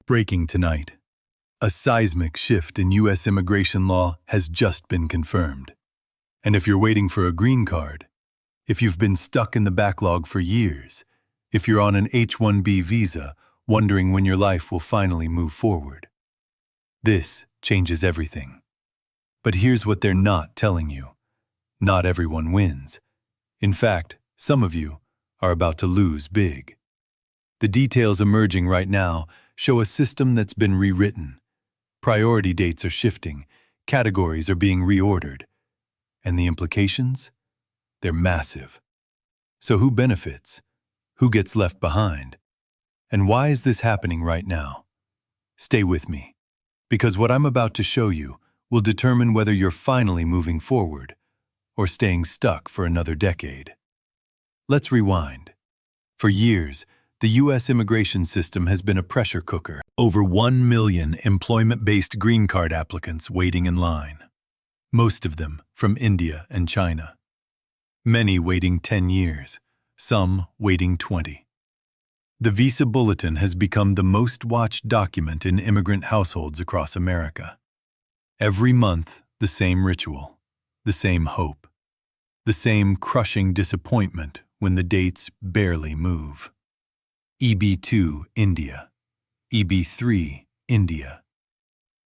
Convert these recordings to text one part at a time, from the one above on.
Breaking tonight. A seismic shift in U.S. immigration law has just been confirmed. And if you're waiting for a green card, if you've been stuck in the backlog for years, if you're on an H-1B visa wondering when your life will finally move forward, this changes everything. But here's what they're not telling you. Not everyone wins. In fact, some of you are about to lose big. The details emerging right now show a system that's been rewritten. Priority dates are shifting, categories are being reordered, and the implications? They're massive. So who benefits? Who gets left behind? And why is this happening right now? Stay with me, because what I'm about to show you will determine whether you're finally moving forward or staying stuck for another decade. Let's rewind. For years, the U.S. immigration system has been a pressure cooker. Over 1 million employment-based green card applicants waiting in line. Most of them from India and China. Many waiting 10 years, some waiting 20. The Visa Bulletin has become the most watched document in immigrant households across America. Every month, the same ritual, the same hope, the same crushing disappointment when the dates barely move. EB2, India. EB3, India.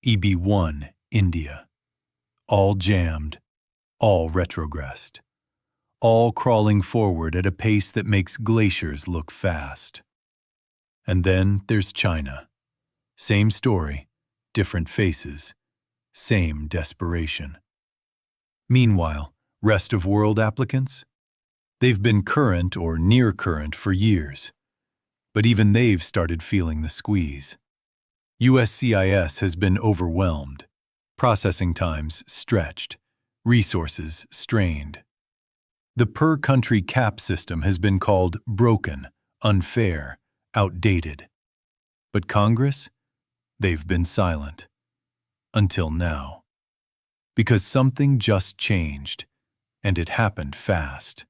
EB1, India. All jammed, all retrogressed. All crawling forward at a pace that makes glaciers look fast. And then there's China. Same story, different faces, same desperation. Meanwhile, rest of world applicants? They've been current or near current for years. But even they've started feeling the squeeze. USCIS has been overwhelmed, processing times stretched, resources strained. The per-country cap system has been called broken, unfair, outdated. But Congress? They've been silent. Until now. Because something just changed, and it happened fast.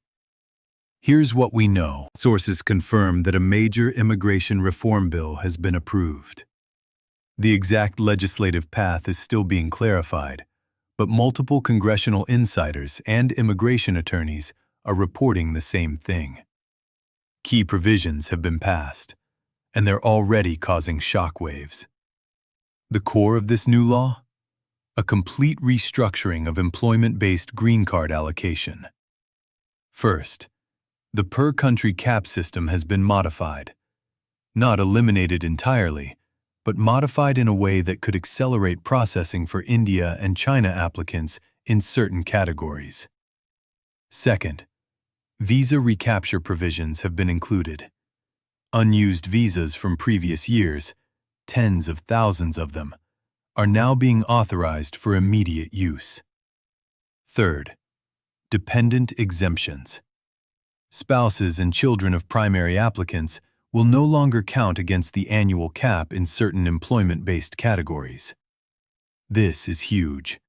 Here's what we know. Sources confirm that a major immigration reform bill has been approved. The exact legislative path is still being clarified, but multiple congressional insiders and immigration attorneys are reporting the same thing. Key provisions have been passed, and they're already causing shockwaves. The core of this new law? A complete restructuring of employment-based green card allocation. First, the per-country cap system has been modified. Not eliminated entirely, but modified in a way that could accelerate processing for India and China applicants in certain categories. Second, visa recapture provisions have been included. Unused visas from previous years, tens of thousands of them, are now being authorized for immediate use. Third, dependent exemptions. Spouses and children of primary applicants will no longer count against the annual cap in certain employment-based categories. This is huge.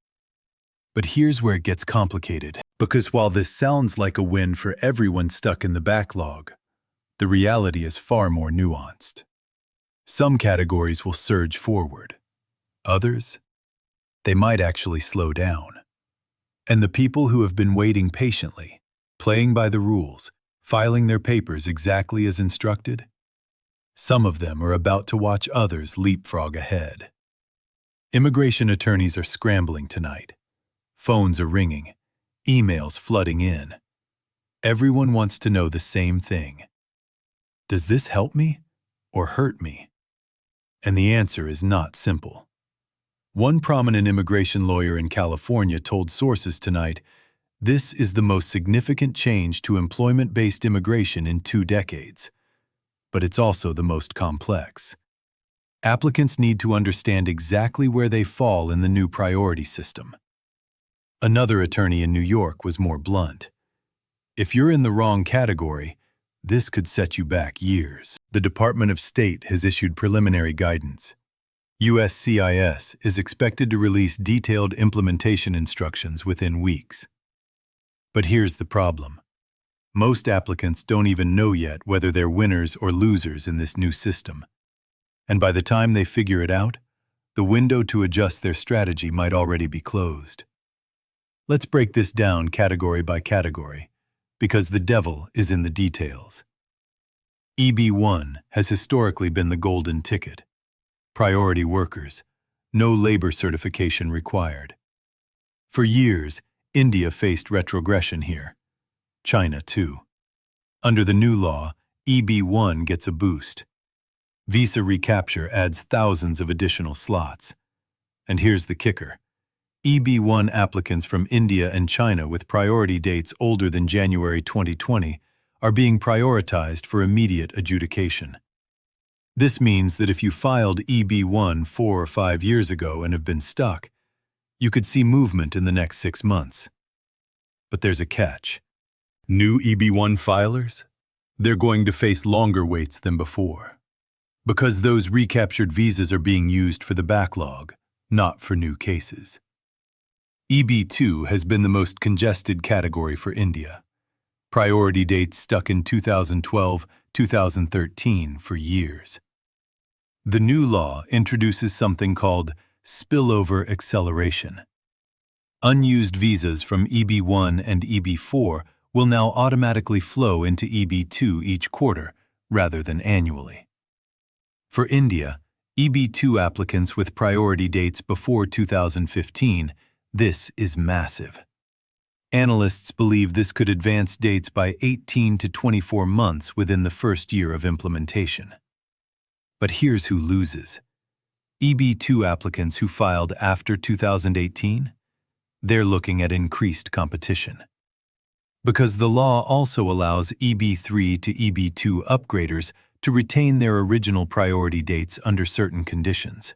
But here's where it gets complicated. Because while this sounds like a win for everyone stuck in the backlog, the reality is far more nuanced. Some categories will surge forward. Others? They might actually slow down. And the people who have been waiting patiently, playing by the rules, filing their papers exactly as instructed, some of them are about to watch others leapfrog ahead. Immigration attorneys are scrambling tonight. Phones are ringing, emails flooding in. Everyone wants to know the same thing. Does this help me or hurt me? And the answer is not simple. One prominent immigration lawyer in California told sources tonight, "This is the most significant change to employment-based immigration in 2 decades. But it's also the most complex. Applicants need to understand exactly where they fall in the new priority system." Another attorney in New York was more blunt. "If you're in the wrong category, this could set you back years." The Department of State has issued preliminary guidance. USCIS is expected to release detailed implementation instructions within weeks. But here's the problem. Most applicants don't even know yet whether they're winners or losers in this new system. And by the time they figure it out, the window to adjust their strategy might already be closed. Let's break this down category by category, because the devil is in the details. EB1 has historically been the golden ticket. Priority workers, no labor certification required. For years, India faced retrogression here. China, too. Under the new law, EB1 gets a boost. Visa recapture adds thousands of additional slots. And here's the kicker. EB1 applicants from India and China with priority dates older than January 2020 are being prioritized for immediate adjudication. This means that if you filed EB1 4 or 5 years ago and have been stuck, you could see movement in the next 6 months. But there's a catch. New EB1 filers? They're going to face longer waits than before. Because those recaptured visas are being used for the backlog, not for new cases. EB2 has been the most congested category for India. Priority dates stuck in 2012-2013 for years. The new law introduces something called spillover acceleration. Unused visas from EB1 and EB4 will now automatically flow into EB2 each quarter, rather than annually. For India, EB2 applicants with priority dates before 2015, this is massive. Analysts believe this could advance dates by 18 to 24 months within the first year of implementation. But here's who loses. EB2 applicants who filed after 2018, they're looking at increased competition. Because the law also allows EB3 to EB2 upgraders to retain their original priority dates under certain conditions.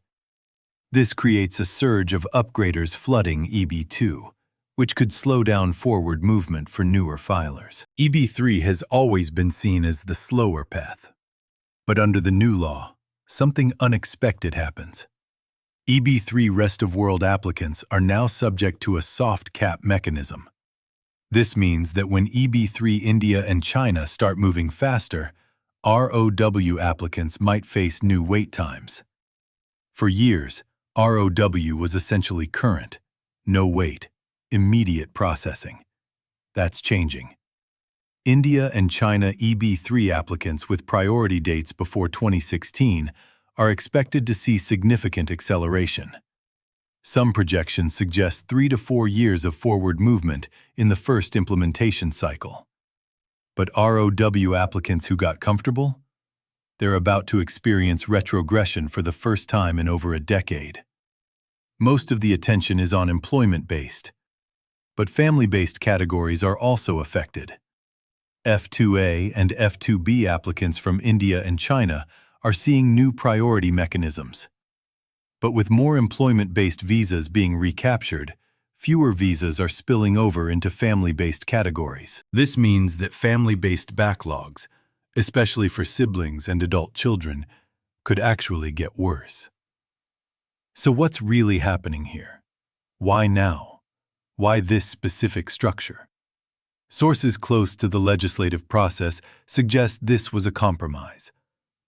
This creates a surge of upgraders flooding EB2, which could slow down forward movement for newer filers. EB3 has always been seen as the slower path. But under the new law, something unexpected happens. EB3 rest of world applicants are now subject to a soft cap mechanism. This means that when EB3 India and China start moving faster, ROW applicants might face new wait times. For years, ROW was essentially current, no wait, immediate processing. That's changing. India and China EB3 applicants with priority dates before 2016 are expected to see significant acceleration. Some projections suggest 3 to 4 years of forward movement in the first implementation cycle. But ROW applicants who got comfortable? They're about to experience retrogression for the first time in over a decade. Most of the attention is on employment-based, but family-based categories are also affected. F2A and F2B applicants from India and China are seeing new priority mechanisms. But with more employment-based visas being recaptured, fewer visas are spilling over into family-based categories. This means that family-based backlogs, especially for siblings and adult children, could actually get worse. So what's really happening here? Why now? Why this specific structure? Sources close to the legislative process suggest this was a compromise,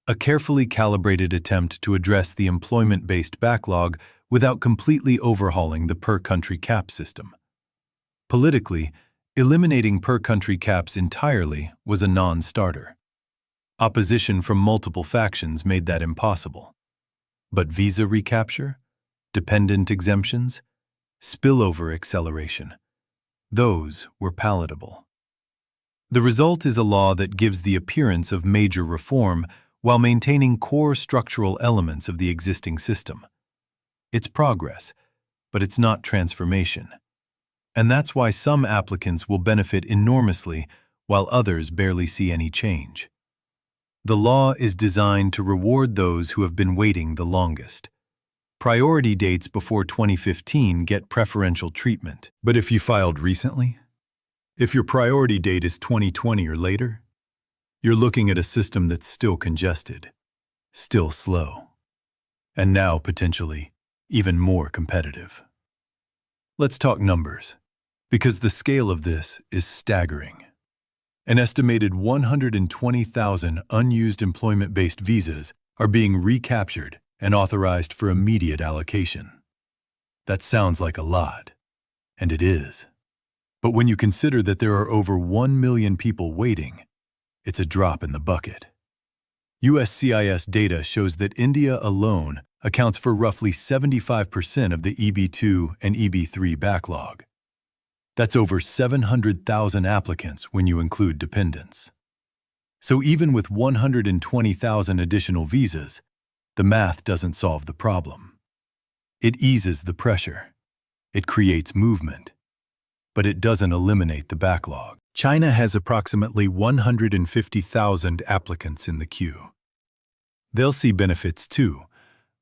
a carefully calibrated attempt to address the employment-based backlog without completely overhauling the per-country cap system. Politically, eliminating per-country caps entirely was a non-starter. Opposition from multiple factions made that impossible. But visa recapture, dependent exemptions, spillover acceleration, those were palatable. The result is a law that gives the appearance of major reform while maintaining core structural elements of the existing system. It's progress, but it's not transformation. And that's why some applicants will benefit enormously while others barely see any change. The law is designed to reward those who have been waiting the longest. Priority dates before 2015 get preferential treatment. But if you filed recently, if your priority date is 2020 or later, you're looking at a system that's still congested, still slow, and now potentially even more competitive. Let's talk numbers, because the scale of this is staggering. An estimated 120,000 unused employment-based visas are being recaptured and authorized for immediate allocation. That sounds like a lot, and it is. But when you consider that there are over 1 million people waiting, it's a drop in the bucket. USCIS data shows that India alone accounts for roughly 75% of the EB2 and EB3 backlog. That's over 700,000 applicants when you include dependents. So even with 120,000 additional visas, the math doesn't solve the problem. It eases the pressure. It creates movement. But it doesn't eliminate the backlog. China has approximately 150,000 applicants in the queue. They'll see benefits too,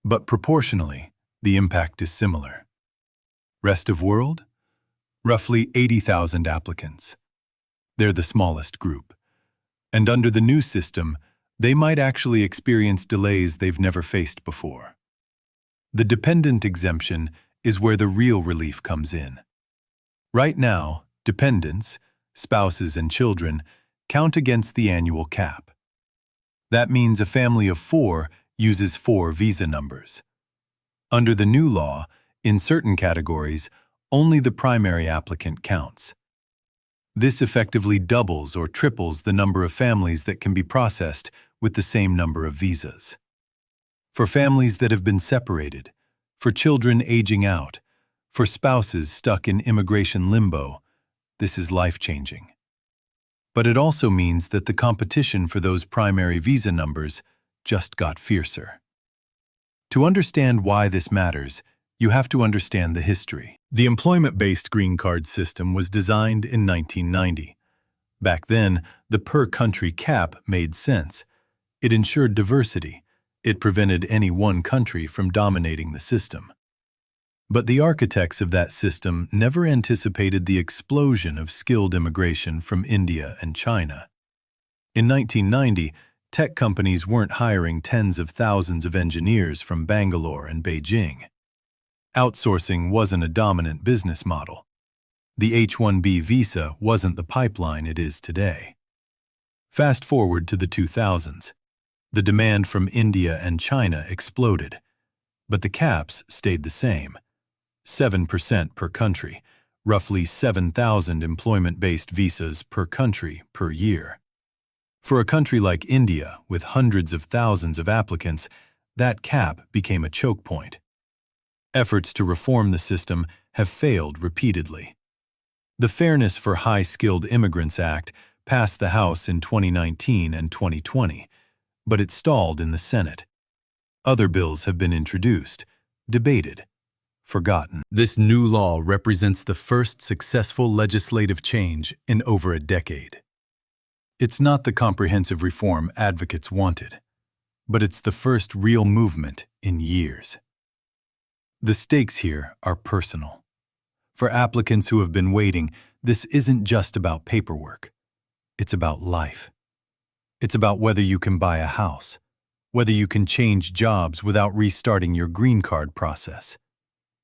but proportionally, the impact is similar. Rest of world? Roughly 80,000 applicants. They're the smallest group. And under the new system, they might actually experience delays they've never faced before. The dependent exemption is where the real relief comes in. Right now, dependents, spouses and children, count against the annual cap. That means a family of 4 uses 4 visa numbers. Under the new law, in certain categories, only the primary applicant counts. This effectively doubles or triples the number of families that can be processed with the same number of visas. For families that have been separated, for children aging out, for spouses stuck in immigration limbo, this is life-changing. But it also means that the competition for those primary visa numbers just got fiercer. To understand why this matters, you have to understand the history. The employment-based green card system was designed in 1990. Back then, the per-country cap made sense. It ensured diversity. It prevented any one country from dominating the system. But the architects of that system never anticipated the explosion of skilled immigration from India and China. In 1990, tech companies weren't hiring tens of thousands of engineers from Bangalore and Beijing. Outsourcing wasn't a dominant business model. The H-1B visa wasn't the pipeline it is today. Fast forward to the 2000s. The demand from India and China exploded, but the caps stayed the same. 7% per country, roughly 7,000 employment-based visas per country per year. For a country like India, with hundreds of thousands of applicants, that cap became a choke point. Efforts to reform the system have failed repeatedly. The Fairness for High-Skilled Immigrants Act passed the House in 2019 and 2020, but it stalled in the Senate. Other bills have been introduced, debated, forgotten. This new law represents the first successful legislative change in over a decade. It's not the comprehensive reform advocates wanted, but it's the first real movement in years. The stakes here are personal. For applicants who have been waiting, this isn't just about paperwork. It's about life. It's about whether you can buy a house, whether you can change jobs without restarting your green card process,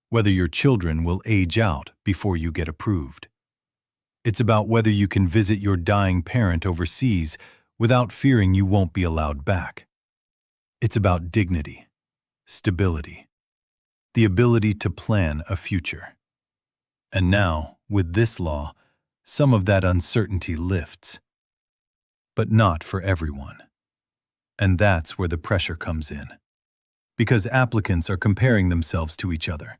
whether your children will age out before you get approved. It's about whether you can visit your dying parent overseas without fearing you won't be allowed back. It's about dignity, stability, the ability to plan a future. And now, with this law, some of that uncertainty lifts. But not for everyone. And that's where the pressure comes in. Because applicants are comparing themselves to each other.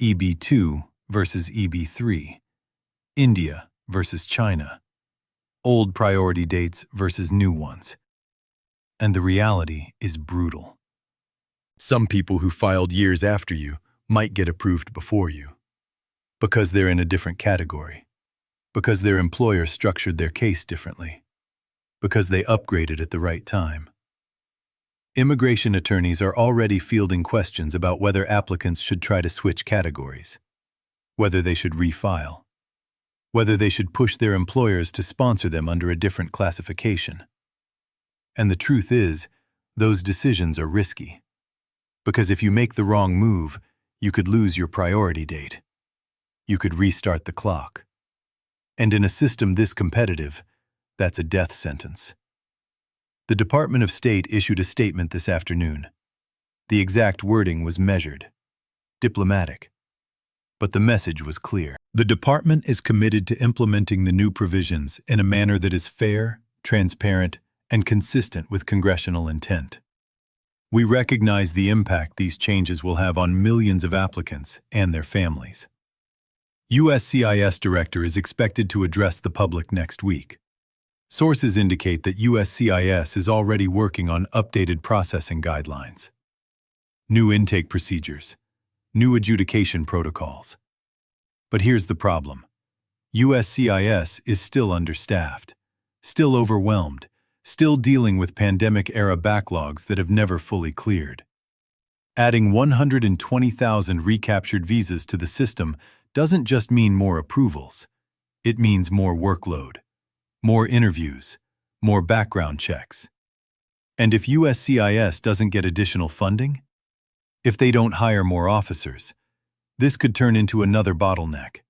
EB2 versus EB3. India versus China. Old priority dates versus new ones. And the reality is brutal. Some people who filed years after you might get approved before you. Because they're in a different category. Because their employer structured their case differently. Because they upgraded at the right time. Immigration attorneys are already fielding questions about whether applicants should try to switch categories, whether they should refile, whether they should push their employers to sponsor them under a different classification. And the truth is, those decisions are risky. Because if you make the wrong move, you could lose your priority date. You could restart the clock. And in a system this competitive, that's a death sentence. The Department of State issued a statement this afternoon. The exact wording was measured, diplomatic, but the message was clear. The department is committed to implementing the new provisions in a manner that is fair, transparent, and consistent with congressional intent. We recognize the impact these changes will have on millions of applicants and their families. USCIS director is expected to address the public next week. Sources indicate that USCIS is already working on updated processing guidelines, new intake procedures, new adjudication protocols. But here's the problem. USCIS is still understaffed, still overwhelmed, still dealing with pandemic-era backlogs that have never fully cleared. Adding 120,000 recaptured visas to the system doesn't just mean more approvals. It means more workload, more interviews, more background checks. And if USCIS doesn't get additional funding, if they don't hire more officers, this could turn into another bottleneck.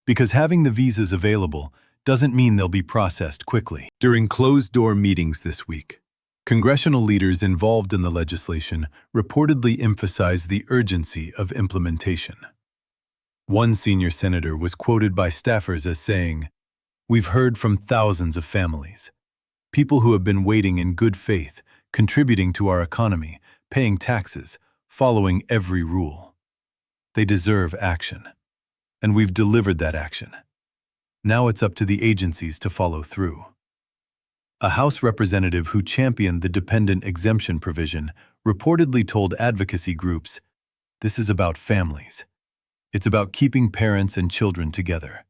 Because having the visas available doesn't mean they'll be processed quickly. During closed-door meetings this week, congressional leaders involved in the legislation reportedly emphasized the urgency of implementation. One senior senator was quoted by staffers as saying, "We've heard from thousands of families, people who have been waiting in good faith, contributing to our economy, paying taxes, following every rule. They deserve action, and we've delivered that action. Now it's up to the agencies to follow through." A House representative who championed the dependent exemption provision reportedly told advocacy groups, "This is about families. It's about keeping parents and children together.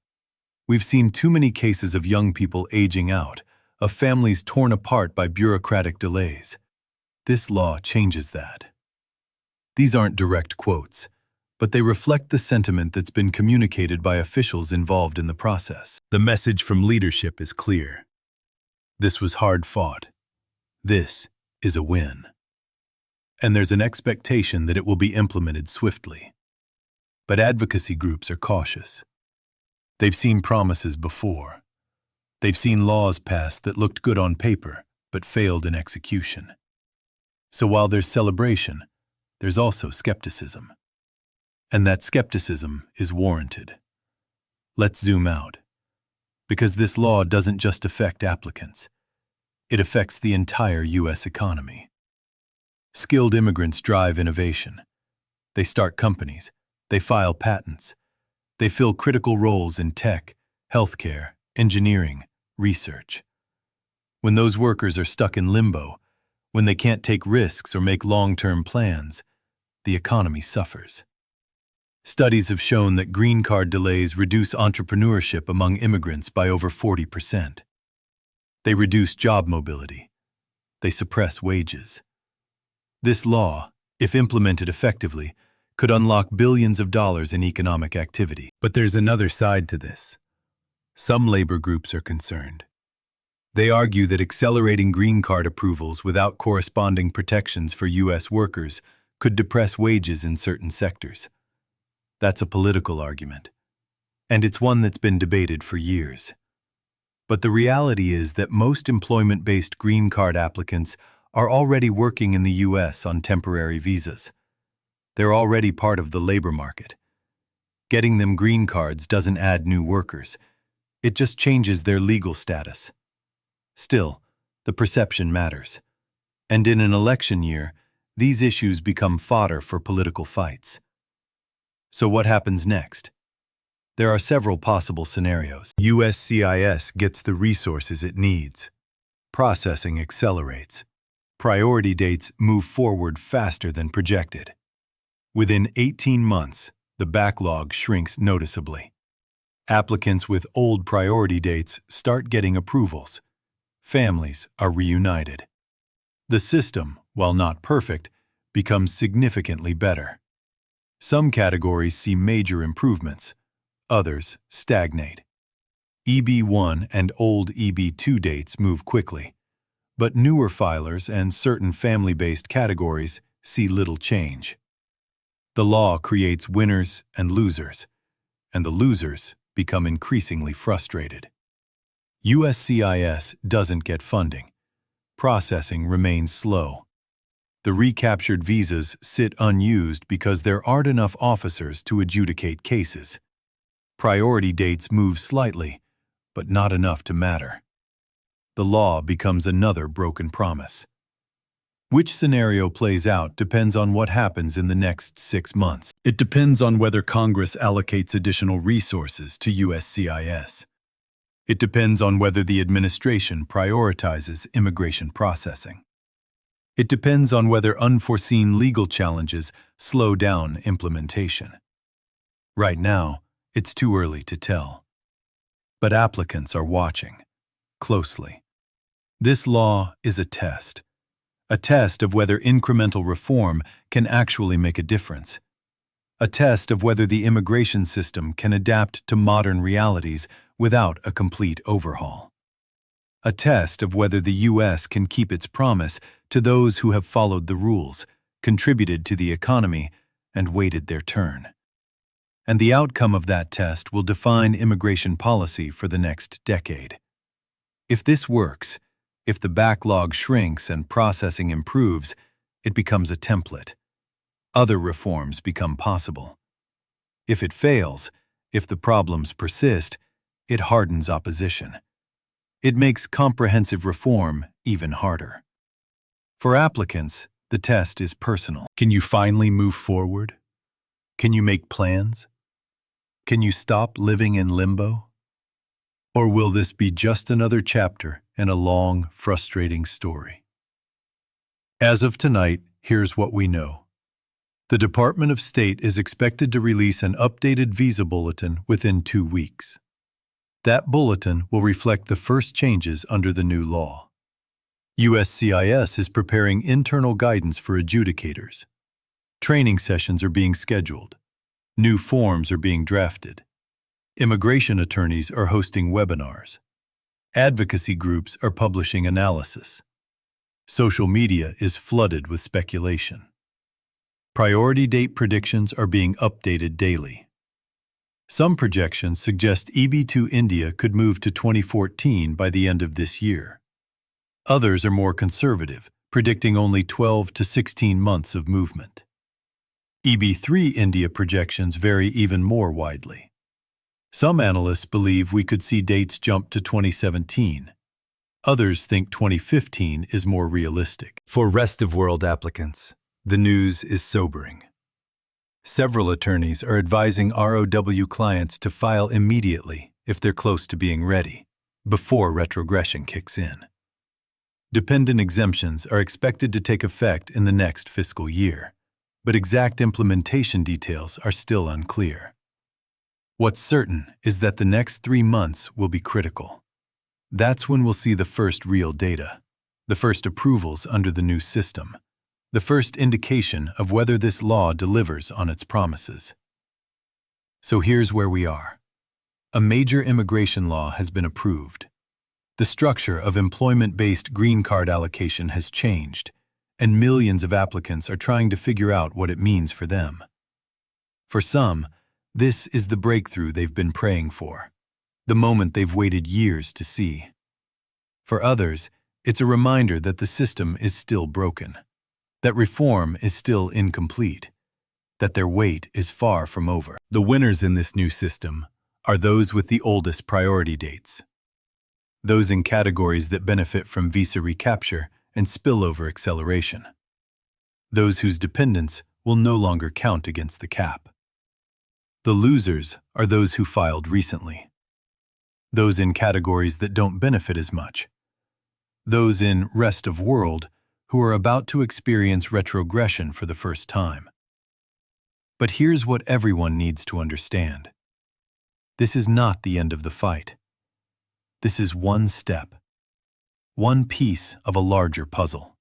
We've seen too many cases of young people aging out, of families torn apart by bureaucratic delays. This law changes that." These aren't direct quotes, but they reflect the sentiment that's been communicated by officials involved in the process. The message from leadership is clear. This was hard-fought. This is a win. And there's an expectation that it will be implemented swiftly. But advocacy groups are cautious. They've seen promises before. They've seen laws passed that looked good on paper, but failed in execution. So while there's celebration, there's also skepticism. And that skepticism is warranted. Let's zoom out. Because this law doesn't just affect applicants. It affects the entire U.S. economy. Skilled immigrants drive innovation. They start companies. They file patents. They fill critical roles in tech, healthcare, engineering, research. When those workers are stuck in limbo, when they can't take risks or make long-term plans, the economy suffers. Studies have shown that green card delays reduce entrepreneurship among immigrants by over 40%. They reduce job mobility. They suppress wages. This law, if implemented effectively, could unlock billions of dollars in economic activity. But there's another side to this. Some labor groups are concerned. They argue that accelerating green card approvals without corresponding protections for U.S. workers could depress wages in certain sectors. That's a political argument, and it's one that's been debated for years. But the reality is that most employment-based green card applicants are already working in the U.S. on temporary visas. They're already part of the labor market. Getting them green cards doesn't add new workers. It just changes their legal status. Still, the perception matters. And in an election year, these issues become fodder for political fights. So what happens next? There are several possible scenarios. USCIS gets the resources it needs. Processing accelerates. Priority dates move forward faster than projected. Within 18 months, the backlog shrinks noticeably. Applicants with old priority dates start getting approvals. Families are reunited. The system, while not perfect, becomes significantly better. Some categories see major improvements. Others stagnate. EB1 and old EB2 dates move quickly, but newer filers and certain family-based categories see little change. The law creates winners and losers, and the losers become increasingly frustrated. USCIS doesn't get funding. processing remains slow. The recaptured visas sit unused because there aren't enough officers to adjudicate cases. Priority dates move slightly, but not enough to matter. The law becomes another broken promise. Which scenario plays out depends on what happens in the next 6 months. It depends on whether Congress allocates additional resources to USCIS. It depends on whether the administration prioritizes immigration processing. It depends on whether unforeseen legal challenges slow down implementation. Right now, it's too early to tell. But applicants are watching closely. This law is a test of whether incremental reform can actually make a difference, a test of whether the immigration system can adapt to modern realities without a complete overhaul, a test of whether the U.S. can keep its promise to those who have followed the rules, contributed to the economy, and waited their turn. And the outcome of that test will define immigration policy for the next decade. If this works, if the backlog shrinks and processing improves, it becomes a template. Other reforms become possible. If it fails, if the problems persist, it hardens opposition. It makes comprehensive reform even harder. For applicants, the test is personal. Can you finally move forward? Can you make plans? Can you stop living in limbo? Or will this be just another chapter in a long, frustrating story? As of tonight, here's what we know. The Department of State is expected to release an updated visa bulletin within 2 weeks. That bulletin will reflect the first changes under the new law. USCIS is preparing internal guidance for adjudicators. Training sessions are being scheduled. New forms are being drafted. Immigration attorneys are hosting webinars. Advocacy groups are publishing analysis. Social media is flooded with speculation. Priority date predictions are being updated daily. Some projections suggest EB2 India could move to 2014 by the end of this year. Others are more conservative, predicting only 12 to 16 months of movement. EB3 India projections vary even more widely. Some analysts believe we could see dates jump to 2017. Others think 2015 is more realistic. For rest-of-world applicants, the news is sobering. Several attorneys are advising ROW clients to file immediately if they're close to being ready, before retrogression kicks in. Dependent exemptions are expected to take effect in the next fiscal year, but exact implementation details are still unclear. What's certain is that the next 3 months will be critical. That's when we'll see the first real data, the first approvals under the new system, the first indication of whether this law delivers on its promises. So here's where we are. A major immigration law has been approved. The structure of employment-based green card allocation has changed, and millions of applicants are trying to figure out what it means for them. For some, this is the breakthrough they've been praying for, the moment they've waited years to see. For others, it's a reminder that the system is still broken, that reform is still incomplete, that their wait is far from over. The winners in this new system are those with the oldest priority dates, those in categories that benefit from visa recapture and spillover acceleration, those whose dependents will no longer count against the cap. The losers are those who filed recently, those in categories that don't benefit as much, those in rest of world who are about to experience retrogression for the first time. But here's what everyone needs to understand. This is not the end of the fight. This is one step, one piece of a larger puzzle.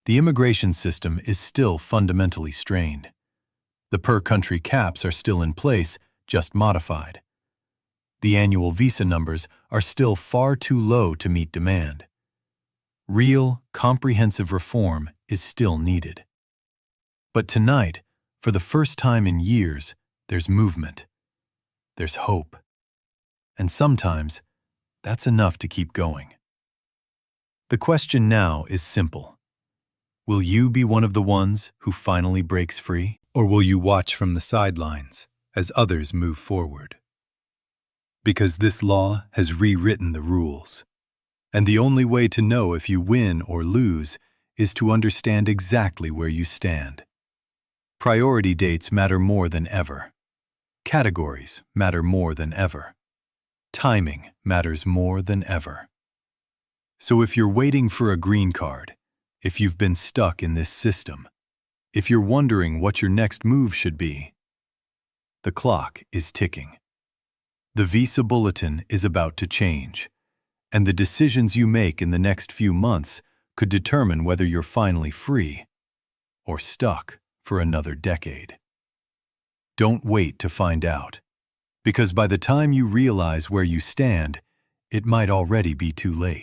The immigration system is still fundamentally strained. The per-country caps are still in place, just modified. The annual visa numbers are still far too low to meet demand. Real, comprehensive reform is still needed. But tonight, for the first time in years, there's movement. There's hope. And sometimes, that's enough to keep going. The question now is simple. Will you be one of the ones who finally breaks free? Or will you watch from the sidelines as others move forward? Because this law has rewritten the rules. And the only way to know if you win or lose is to understand exactly where you stand. Priority dates matter more than ever. Categories matter more than ever. Timing matters more than ever. So if you're waiting for a green card, if you've been stuck in this system, if you're wondering what your next move should be, the clock is ticking. The visa bulletin is about to change, and the decisions you make in the next few months could determine whether you're finally free or stuck for another decade. Don't wait to find out, because by the time you realize where you stand, it might already be too late.